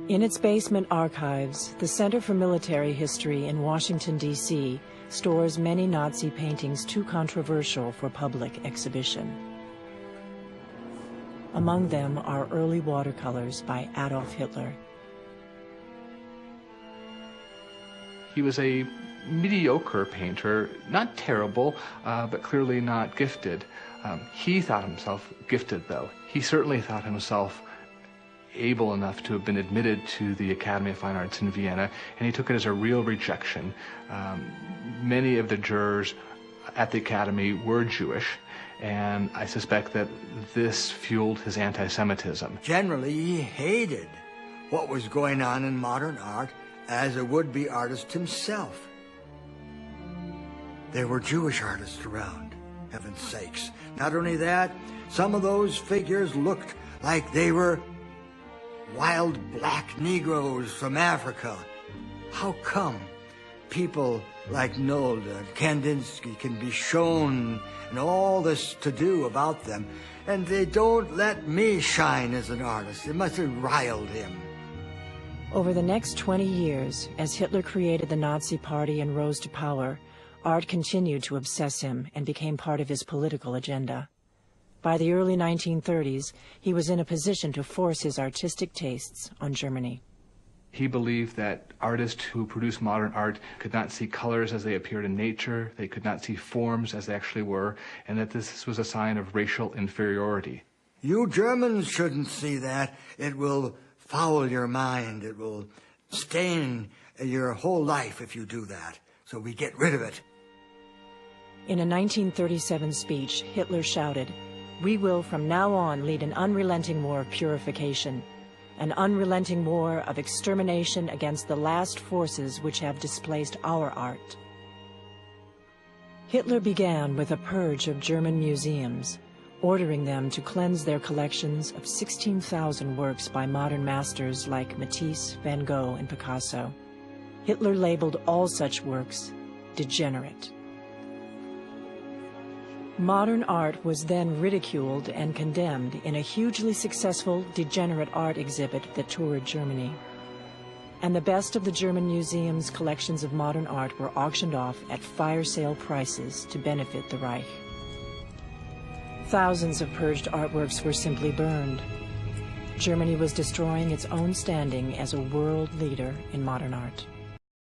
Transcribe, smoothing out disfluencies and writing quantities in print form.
In its basement archives, the Center for Military History in Washington, D.C. stores many Nazi paintings too controversial for public exhibition. Among them are early watercolors by Adolf Hitler. He was a mediocre painter, not terrible, but clearly not gifted. He thought himself gifted, though. He certainly thought himself able enough to have been admitted to the Academy of Fine Arts in Vienna, and he took it as a real rejection. Many of the jurors at the Academy were Jewish, and I suspect that this fueled his anti-Semitism. Generally, he hated what was going on in modern art as a would-be artist himself. There were Jewish artists around, heaven's sakes. Not only that, some of those figures looked like they were wild black Negroes from Africa. How come people like Nolde and Kandinsky can be shown and all this to do about them, and they don't let me shine as an artist? It must have riled him. Over the next 20 years, as Hitler created the Nazi Party and rose to power, art continued to obsess him and became part of his political agenda. By the early 1930s, he was in a position to force his artistic tastes on Germany. He believed that artists who produced modern art could not see colors as they appeared in nature, they could not see forms as they actually were, and that this was a sign of racial inferiority. You Germans shouldn't see that. It will foul your mind. It will stain your whole life if you do that. So we get rid of it. In a 1937 speech, Hitler shouted, "We will from now on lead an unrelenting war of purification, an unrelenting war of extermination against the last forces which have displaced our art." Hitler began with a purge of German museums, ordering them to cleanse their collections of 16,000 works by modern masters like Matisse, Van Gogh, and Picasso. Hitler labeled all such works degenerate. Modern art was then ridiculed and condemned in a hugely successful degenerate art exhibit that toured Germany. And the best of the German museum's collections of modern art were auctioned off at fire sale prices to benefit the Reich. Thousands of purged artworks were simply burned. Germany was destroying its own standing as a world leader in modern art.